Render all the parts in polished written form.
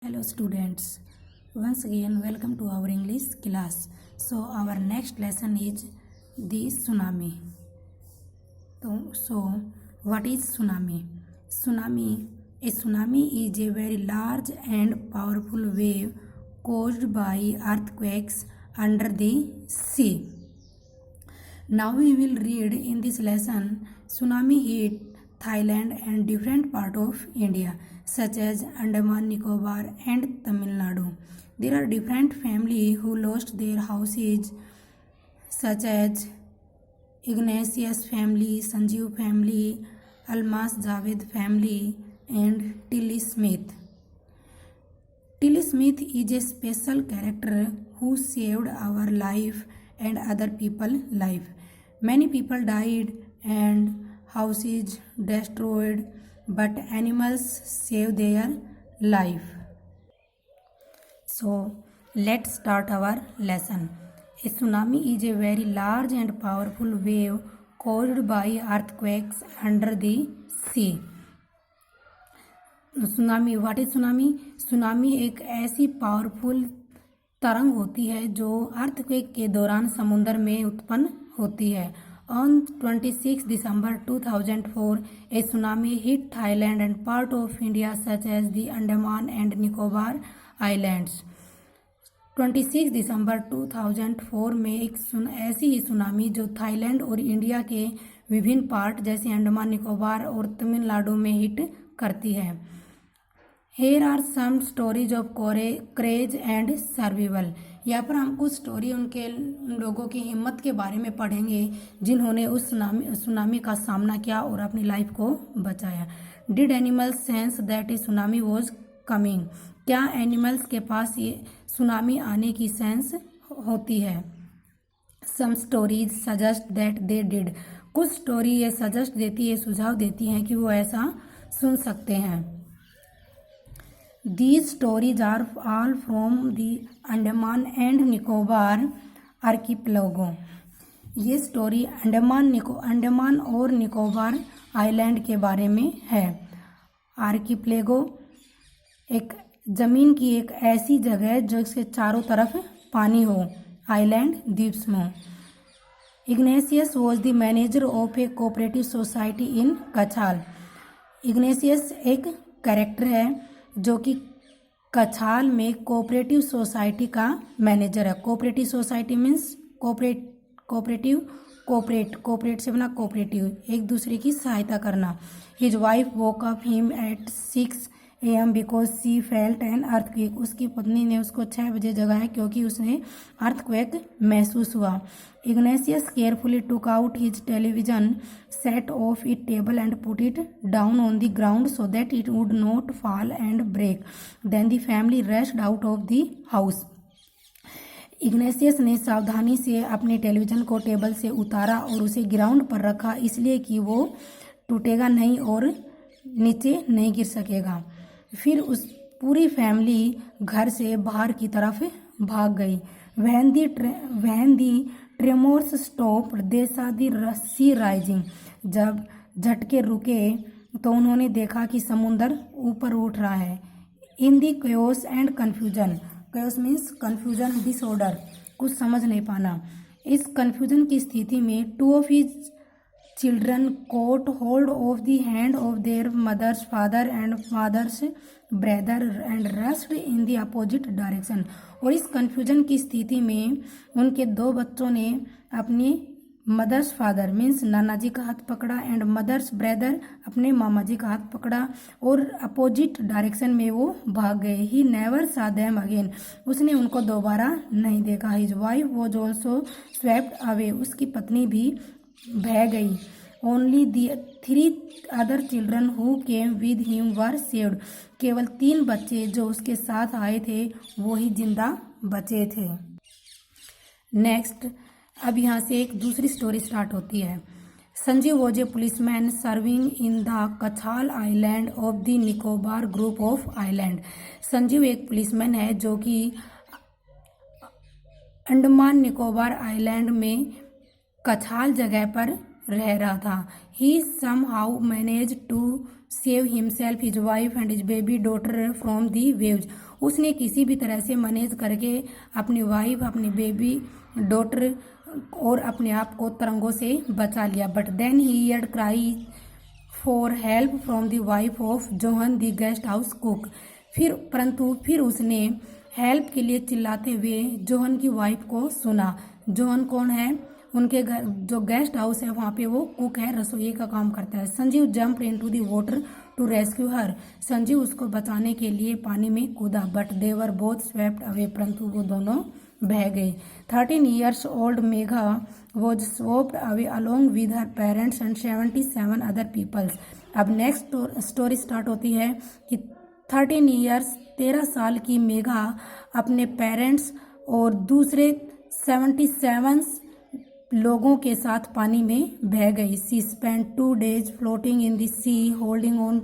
Hello students, once again welcome to our English class. So our next lesson is the tsunami. So what is tsunami? A tsunami is a very large and powerful wave caused by earthquakes under the sea. Now we will read in this lesson tsunami hit Thailand and different part of India such as Andaman Nicobar and Tamil Nadu. There are different families who lost their houses such as Ignatius family, Sanjeev family, Almas Javed family and Tilly Smith. Tilly Smith is a special character who saved our life and other people's life. Many people died and houses destroyed, but animals saved their life. So let's start our lesson. A tsunami is a very large and powerful wave caused by earthquakes under the sea. Tsunami what is tsunami? Tsunami एक ऐसी powerful तरंग होती है जो earthquake के दौरान समुद्र में उत्पन्न होती है. On 26 December 2004, a tsunami hit Thailand and part of India such as the Andaman and Nicobar Islands. 26 दिसंबर 2004 में एक ऐसी ही सुनामी जो थाईलैंड और इंडिया के विभिन्न पार्ट जैसे अंडमान निकोबार और तमिलनाडु में हिट करती है. Here are some stories of courage and survival. यहाँ पर हम कुछ स्टोरी उन लोगों की हिम्मत के बारे में पढ़ेंगे जिन्होंने उस सुनामी का सामना किया और अपनी लाइफ को बचाया. Did animals sense that a tsunami was coming? क्या एनिमल्स के पास ये सुनामी आने की सेंस होती है? Some stories suggest that they did. कुछ स्टोरी ये सजेस्ट देती है, सुझाव देती हैं कि वो ऐसा सुन सकते हैं. These stories are all from the Andaman and Nicobar archipelago. ये स्टोरी अंडमान और निकोबार आइलैंड के बारे में है. आर्किप्लेगो एक ज़मीन की एक ऐसी जगह है जो इसके चारों तरफ पानी हो. आइलैंड द्वीप समूह. Ignatius was the manager of a cooperative society in Kachal. Ignatius एक कैरेक्टर है जो कि कछाल में कोऑपरेटिव सोसाइटी का मैनेजर है. कोऑपरेटिव सोसाइटी मीन्स कोऑपरेट से बना कोऑपरेटिव, एक दूसरे की सहायता करना. His wife woke up him at 6 AM because she felt an earthquake. उसकी पत्नी ने उसको 6 बजे जगाया क्योंकि उसने अर्थक्वेक महसूस हुआ. Ignatius carefully took out his television set off it table and put it down on the ground so that it would not fall and break. Then the family raced out of the house. Ignatius ने सावधानी से अपने television को table से उतारा और उसे ground पर रखा इसलिए कि वो टूटेगा नहीं और नीचे नहीं गिर सकेगा. फिर उस पूरी फैमिली घर से बाहर की तरफ भाग गई. वहन दी ट्रेमोर्स स्टॉप दे सा दी सी राइजिंग. जब झटके रुके तो उन्होंने देखा कि समुंदर ऊपर उठ रहा है. In the chaos and confusion. Chaos means confusion, disorder, कुछ समझ नहीं पाना. इस कन्फ्यूजन की स्थिति में 2 of his children caught hold of the hand of their mother's father and father's brother and rushed in the opposite direction. और इस कन्फ्यूजन की स्थिति में उनके 2 बच्चों ने अपनी मदर्स फादर मीन्स नाना जी का हाथ पकड़ा एंड मदर्स ब्रदर अपने मामा जी का हाथ पकड़ा और अपोजिट डायरेक्शन में वो भाग गए. ही नेवर सा देम अगेन. उसने उनको दोबारा नहीं देखा. His wife was also swept away. उसकी पत्नी भी बह गई. Only the 3 other children who came with him were saved. केवल 3 बच्चे जो उसके साथ आए थे वो ही जिंदा बचे थे. नेक्स्ट अब यहाँ से एक दूसरी स्टोरी स्टार्ट होती है. Sanjeev was a policeman serving in the Kachal island of the Nicobar group of island. Sanjeev एक पुलिसमैन है जो कि अंडमान निकोबार आइलैंड में कछाल जगह पर रह रहा था. He somehow manage to save himself, his wife and his baby daughter from the waves. उसने किसी भी तरह से मैनेज करके अपनी वाइफ, अपनी बेबी डॉटर और अपने आप को तरंगों से बचा लिया। But then he heard cry for help from the wife of Johan the guest house cook. फिर उसने हेल्प के लिए चिल्लाते हुए जोहन की वाइफ को सुना। जोहन कौन है? उनके घर जो गेस्ट हाउस है वहाँ पे वो कुक है, रसोई का काम करता है। Sanjeev jump into the water to rescue her. Sanjeev उसको बचाने के लिए पानी में कूदा। But they were both swept away, परंतु वो दोनों बह गई। 13 years old Megha was swept away along with her parents and 77 other peoples। अब नेक्स्ट स्टोरी स्टार्ट होती है कि 13 साल की मेघा अपने पेरेंट्स और दूसरे 77 लोगों के साथ पानी में बह गई। She spend 2 days floating in the sea holding on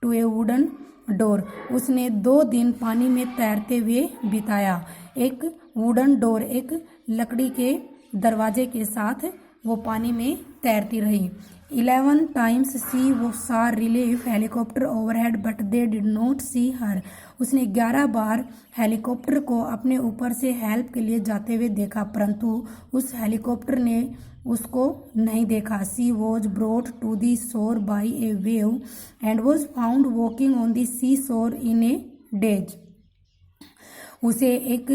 to a wooden door. उसने 2 दिन पानी में तैरते हुए बिताया, एक वुडन डोर, एक लकड़ी के दरवाजे के साथ वो पानी में तैरती रही। 11 times सी वो saw relief helicopter overhead but they did not see her. उसने 11 बार हेलीकॉप्टर को अपने ऊपर से हेल्प के लिए जाते हुए देखा, परंतु उस हेलीकॉप्टर ने उसको नहीं देखा। She was brought to the shore by a wave and was found walking on the sea shore in A days. उसे एक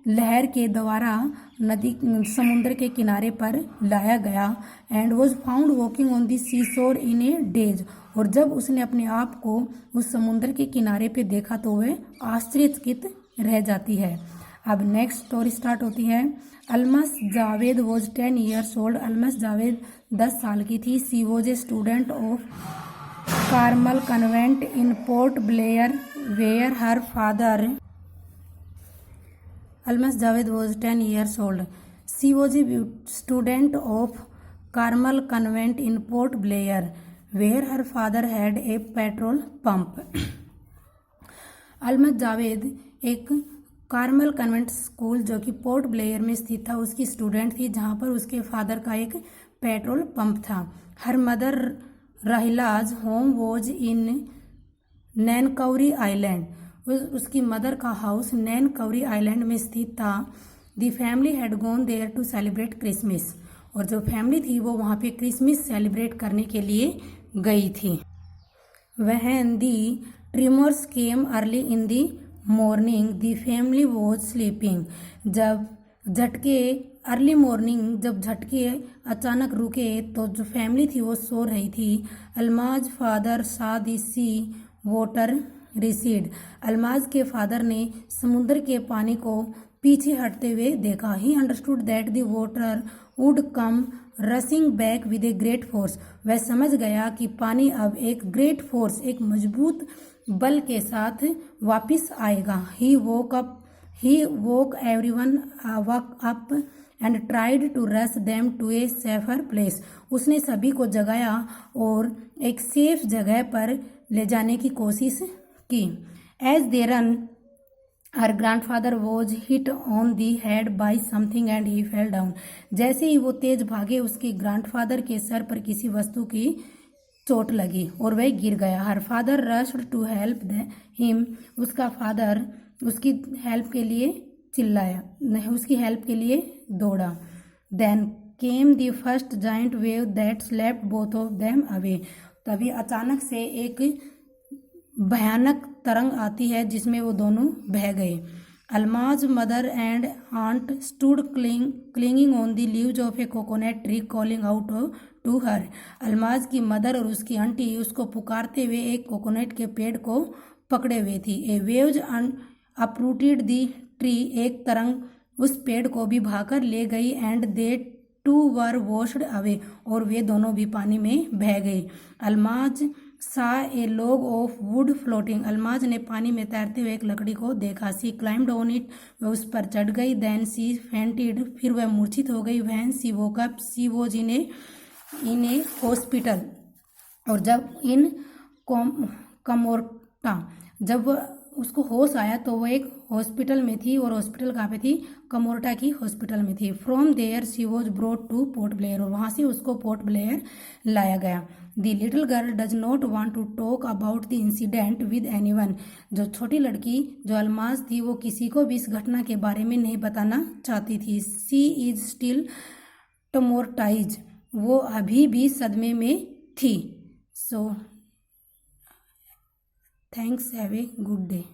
लहर के द्वारा नदी समुद्र के किनारे पर लाया गया। And was found walking on the sea shore in A days. और जब उसने अपने आप को उस समुद्र के किनारे पे देखा तो वह आश्चर्यचकित रह जाती है। अब नेक्स्ट स्टोरी स्टार्ट होती है। Almas Javed was 10 years old। Almas Javed 10 साल की थी। She was a student of Carmel convent in Port Blair where her father. Almas Javed was 10 years old. She was a student of Carmel Convent in Port Blair, where her father had a petrol pump. Almas Javed एक Carmel convent school जो कि port Blair में स्थित था उसकी student थी, जहाँ पर उसके फादर का एक पेट्रोल पंप था। Her mother Rahila's home was in Nancowry island. उसकी मदर का हाउस नैनकौरी आइलैंड में स्थित था। The family had gone there to celebrate Christmas. और जो फैमिली थी वो वहाँ पे क्रिसमस सेलिब्रेट करने के लिए गई थी। When the trimmers came early in the morning the family was sleeping. जब अर्ली मॉर्निंग जब झटके अचानक रुके तो जो फैमिली थी वो सो रही थी। अलमाज फादर सा दी सी वाटर रिसीड। अलमाज के फादर ने समुद्र के पानी को पीछे हटते हुए देखा। He understood that the water would come रसिंग back with a great force. वह समझ गया कि पानी अब एक ग्रेट फोर्स, एक मजबूत बल के साथ वापस आएगा। He woke everyone up and tried to rush them to a safer place. उसने सभी को जगाया और एक सेफ जगह पर ले जाने की कोशिश की। As they ran her grandfather was hit on the head by something and he fell down. जैसे ही वो तेज भागे उसके ग्रैंडफादर के सर पर किसी वस्तु की चोट लगी और वह गिर गया। Her father rushed to help him. उसका फादर उसकी हेल्प के लिए चिल्लाया, उसकी हेल्प के लिए दौड़ा। Then came the first giant wave that swept both of them away. तभी अचानक से एक भयानक तरंग आती है जिसमें वो दोनों बह गए। Almas mother and aunt stood clinging on the leaves of a coconut tree calling out to her. Almas की मदर और उसकी आंटी उसको पुकारते हुए एक कोकोनट के पेड़ को पकड़े हुए थी। A waves uprooted the tree. एक तरंग उस पेड़ को भी भाकर ले गई। And they too were washed away. और वे दोनों भी पानी में बह गए। Almas saw a log of wood floating. Almas ने पानी में तैरते हुए एक लकड़ी को देखा। She climbed on it. वह उस पर चढ़ गई। Then she fainted. फिर वह मूर्छित हो गई। When she woke up she was in a hospital. और जब इन कमोर्टा जब उसको होश आया तो वो एक हॉस्पिटल में थी, और हॉस्पिटल कहाँ पे थी? कमोर्टा की हॉस्पिटल में थी। From there she was brought to Port Blair, और वहाँ से उसको पोर्ट ब्लेयर लाया गया। The little girl does not want to talk about the incident with anyone, जो छोटी लड़की जो अल्मास थी वो किसी को भी इस घटना के बारे में नहीं बताना चाहती थी। शी इज स्टिल ट्रॉमेटाइज्ड, वो अभी भी सदमे में थी। So thanks, have a good day.